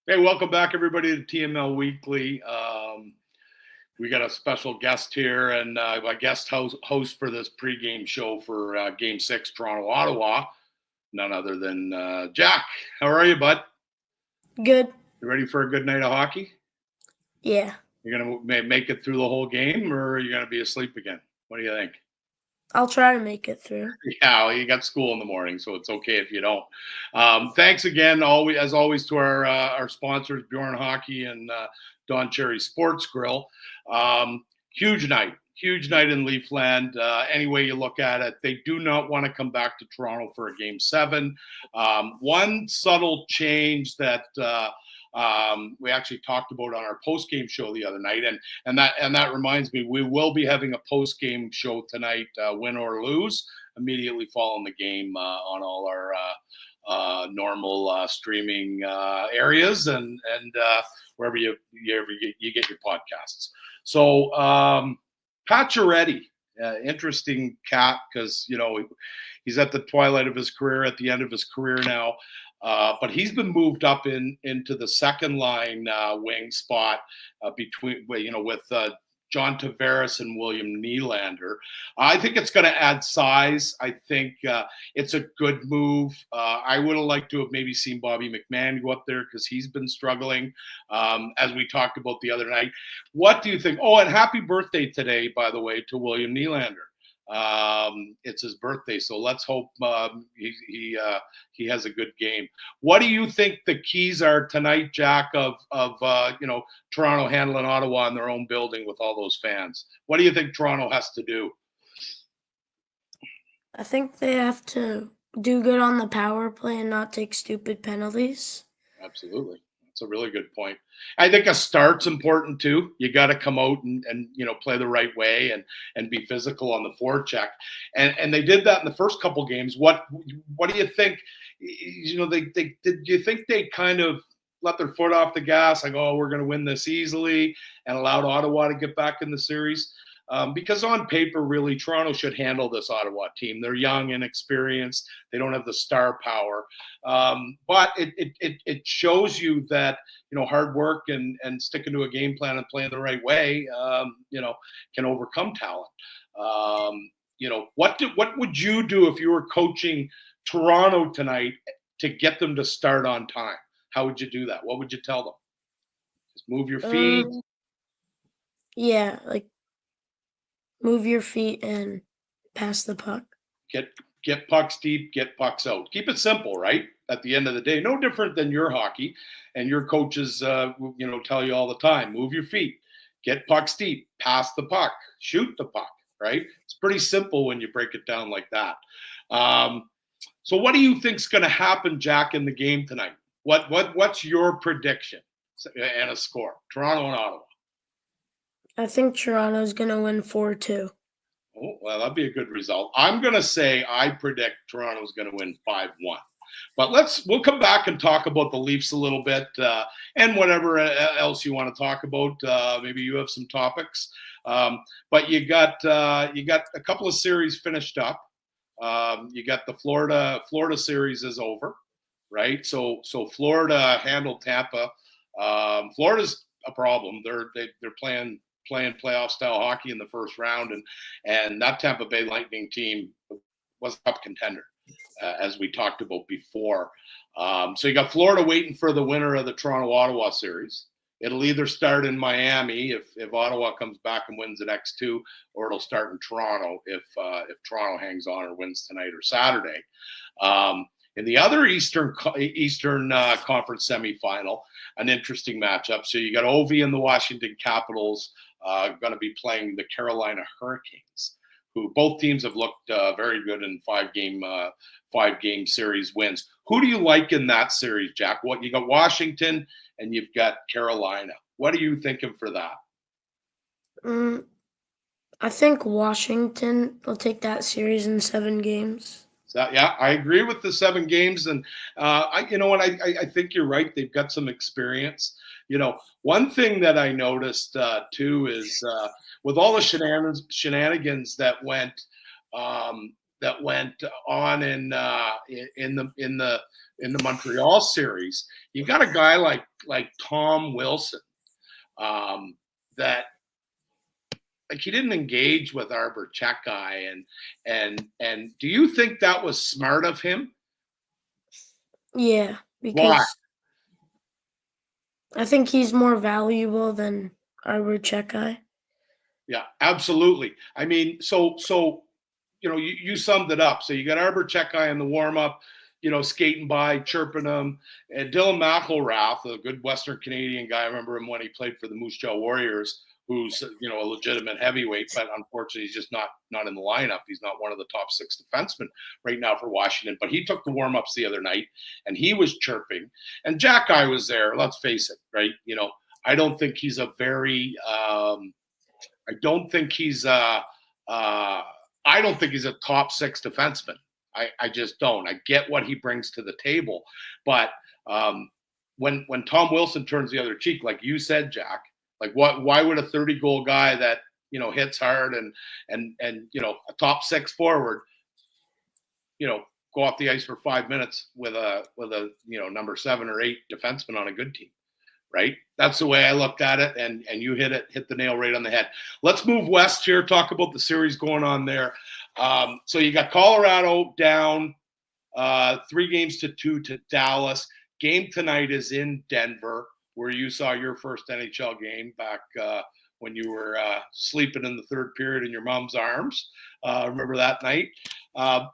Hey, welcome back, everybody, to TML Weekly. We got a special guest here, and a guest host for this pregame show for Game 6, Toronto, Ottawa. None other than Jack. How are you, bud? Good. You ready for a good night of hockey? Yeah. You're going to make it through the whole game, or are you going to be asleep again? What do you think? I'll try to make it through. Yeah, well, you got school in the morning, so it's okay if you don't. Thanks again, as always, to our sponsors, Bjorn Hockey and Don Cherry Sports Grill. Huge night in Leafland. Any way you look at it, they do not want to come back to Toronto for a Game 7. One subtle change that we actually talked about on our post-game show the other night, and that reminds me, we will be having a post-game show tonight, win or lose, immediately following the game on all our normal streaming areas and wherever you get your podcasts. So Pacioretty, interesting cat, because he's at the twilight of his career, at the end of his career now. But he's been moved up into the second line wing spot between with John Tavares and William Nylander. I think it's going to add size. I think it's a good move. I would have liked to have maybe seen Bobby McMahon go up there because he's been struggling, as we talked about the other night. What do you think? Oh, and happy birthday today, by the way, to William Nylander. It's his birthday, so let's hope he has a good game. What do you think the keys are tonight, Jack, of Toronto handling Ottawa in their own building with all those fans? What do you think Toronto has to do? I think they have to do good on the power play and not take stupid penalties. Absolutely. That's a really good point. I think a start's important too. You got to come out and play the right way and be physical on the forecheck. And they did that in the first couple games. What do you think? Did you think they kind of let their foot off the gas, like, oh, we're going to win this easily, and allowed Ottawa to get back in the series? Because on paper, really, Toronto should handle this Ottawa team. They're young and experienced. They don't have the star power. But it shows you that, hard work and sticking to a game plan and playing the right way, can overcome talent. What would you do if you were coaching Toronto tonight to get them to start on time? How would you do that? What would you tell them? Just move your feet? Yeah, like move your feet and pass the puck. Get pucks deep, get pucks out. Keep it simple, right? At the end of the day, no different than your hockey, and your coaches, tell you all the time: move your feet, get pucks deep, pass the puck, shoot the puck. Right? It's pretty simple when you break it down like that. So, what do you think's going to happen, Jack, in the game tonight? What's your prediction and a score? Toronto and Ottawa. I think Toronto's going to win 4-2. Oh, well, that'd be a good result. I'm going to say I predict Toronto's going to win 5-1. But we'll come back and talk about the Leafs a little bit and whatever else you want to talk about. Maybe you have some topics. But you got a couple of series finished up. You got the Florida series is over, right? So Florida handled Tampa. Florida's a problem. They're playing playoff style hockey in the first round, and that Tampa Bay Lightning team was a cup contender, as we talked about before. So you got Florida waiting for the winner of the Toronto-Ottawa series. It'll either start in Miami if Ottawa comes back and wins the next two, or it'll start in Toronto if Toronto hangs on or wins tonight or Saturday. In the other Eastern Conference semifinal, an interesting matchup. So you got Ovi and the Washington Capitals going to be playing the Carolina Hurricanes, who both teams have looked very good in five-game series wins. Who do you like in that series, Jack? You got Washington and you've got Carolina. What are you thinking for that? I think Washington will take that series in 7 games. So, yeah, I agree with the 7 games, and I think you're right. They've got some experience. One thing that I noticed too is with all the shenanigans that went on in the in the Montreal series, you got a guy like Tom Wilson, that like he didn't engage with Arbor Checkeye, and do you think that was smart of him? Yeah, Why? because I think he's more valuable than Arbor Checkeye. Yeah, absolutely. I mean, so you summed it up. So you got Arbor Checkeye in the warm up, skating by, chirping him, and Dylan McElrath, a good Western Canadian guy. I remember him when he played for the Moose Jaw Warriors, who's a legitimate heavyweight, but unfortunately he's just not in the lineup. He's not one of the top 6 defensemen right now for Washington. But he took the warm ups the other night, and he was chirping. And Jack Eye was there. Let's face it, right? I don't think he's a very I don't think he's I don't think he's a top 6 defenseman. I just don't. I get what he brings to the table, but when Tom Wilson turns the other cheek, like you said, Jack, like why would a 30-goal guy that hits hard and a top 6 forward, go off the ice for 5 minutes with a number 7 or 8 defenseman on a good team? Right? That's the way I looked at it, and you hit the nail right on the head. Let's move west here, talk about the series going on there. So you got Colorado down 3-2 to Dallas. Game tonight is in Denver, where you saw your first NHL game back when you were sleeping in the third period in your mom's arms. Remember that night?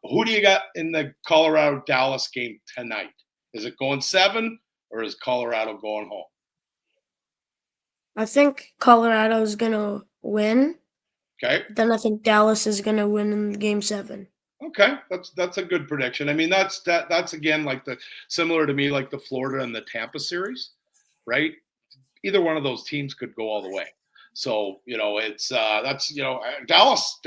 Who do you got in the Colorado-Dallas game tonight? Is it going 7, or is Colorado going home? I think Colorado is going to win. Okay. Then I think Dallas is going to win in game 7. Okay, that's a good prediction. I mean, that's again like similar to me, like the Florida and the Tampa series, right? Either one of those teams could go all the way. So it's that's Dallas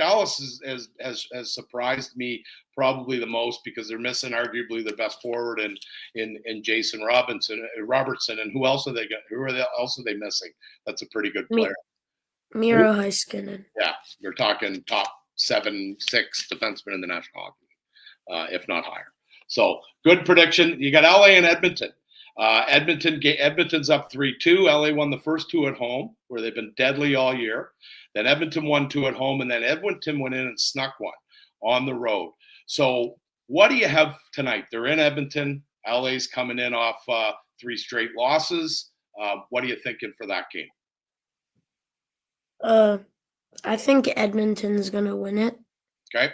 has surprised me probably the most, because they're missing arguably the best forward in Jason Robertson, and who else are they missing? That's a pretty good player. Miro Heiskanen. Yeah, you're talking top 7, 6 defensemen in the National Hockey League, if not higher. So good prediction. You got LA and Edmonton. Edmonton's up 3-2. LA won the first 2 at home, where they've been deadly all year. Then Edmonton won 2 at home, and then Edmonton went in and snuck 1 on the road. So what do you have tonight? They're in Edmonton. LA's coming in off 3 straight losses. What are you thinking for that game? I think Edmonton's going to win it. Okay.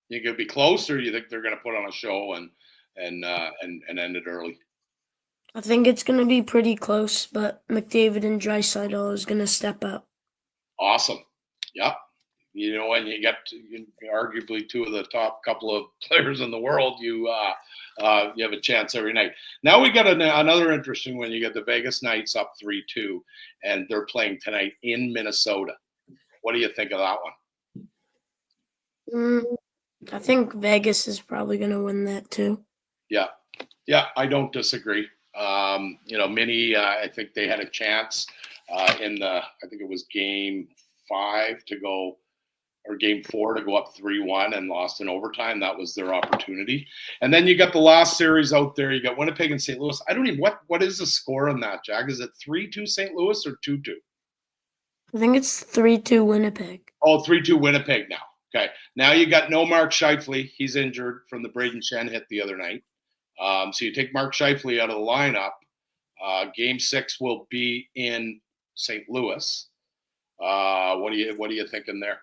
You think it'll be close, or you think they're going to put on a show and end it early? I think it's going to be pretty close, but McDavid and Draisaitl is going to step up. Awesome. Yep. When you get arguably 2 of the top couple of players in the world, you have a chance every night. Now we got another interesting one. You got the Vegas Knights up 3-2, and they're playing tonight in Minnesota. What do you think of that one? I think Vegas is probably going to win that too. Yeah, I don't disagree. Mini, I think they had a chance I think it was game 5 to go, or game 4 to go up 3-1 and lost in overtime. That was their opportunity. And then you got the last series out there. You got Winnipeg and St. Louis. I don't even, what is the score in that, Jack? Is it 3-2 St. Louis or 2-2? I think it's 3-2 Winnipeg. Oh, 3-2 Winnipeg now. Okay. Now you got no Mark Scheifele. He's injured from the Braden Shen hit the other night. So you take Mark Scheifele out of the lineup. Game 6 will be in St. Louis. What are you thinking there?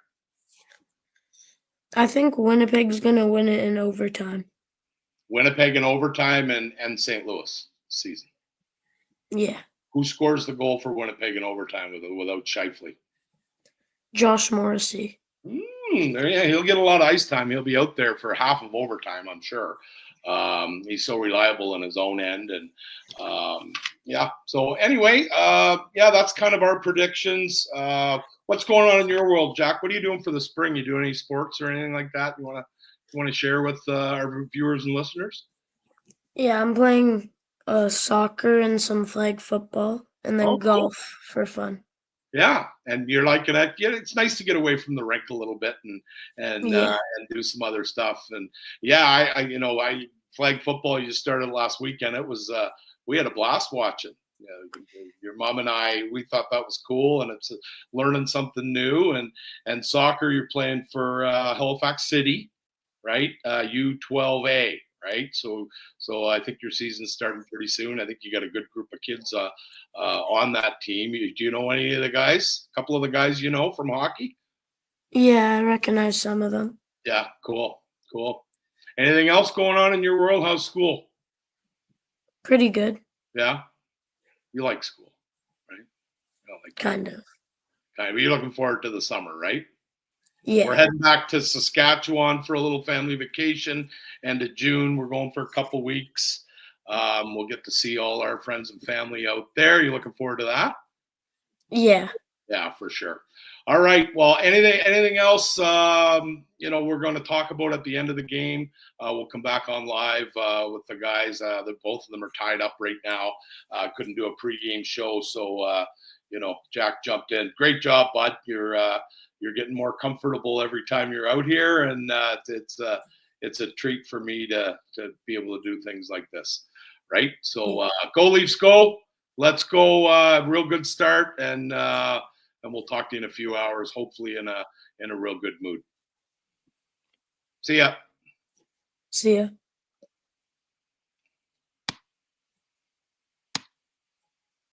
I think Winnipeg's going to win it in overtime. Winnipeg in overtime and St. Louis season. Yeah. Who scores the goal for Winnipeg in overtime without Scheifele? Josh Morrissey. He'll get a lot of ice time. He'll be out there for half of overtime, I'm sure. He's so reliable in his own end. And so anyway, that's kind of our predictions. What's going on in your world, Jack? What are you doing for the spring? You do any sports or anything like that you want to share with our viewers and listeners? Yeah, I'm playing soccer and some flag football, and then golf for fun. Yeah, and you're liking it. Yeah, it's nice to get away from the rink a little bit and do some other stuff. And I flag football you started last weekend. It was we had a blast watching. Your mom and I, we thought that was cool, and it's learning something new. And soccer, you're playing for Halifax City, right? U12A, right? So I think your season's starting pretty soon. I think you got a good group of kids on that team. Do you know any of the guys? A couple of the guys you know from hockey? Yeah, I recognize some of them. Yeah, cool. Anything else going on in your world? How's school? Pretty good. Yeah, you like school, right? You don't like Kind of. kind of. You're looking forward to the summer, right? Yeah. We're heading back to Saskatchewan for a little family vacation. End of June, we're going for a couple weeks. We'll get to see all our friends and family out there. You looking forward to that? Yeah. Yeah, for sure. All right. Well, anything else? We're going to talk about at the end of the game. We'll come back on live with the guys. That both of them are tied up right now. Couldn't do a pregame show, so Jack jumped in. Great job, bud. You're getting more comfortable every time you're out here, and it's a treat for me to be able to do things like this, right? So go Leafs, go! Let's go! Real good start, and we'll talk to you in a few hours, hopefully in a real good mood. See ya. See ya.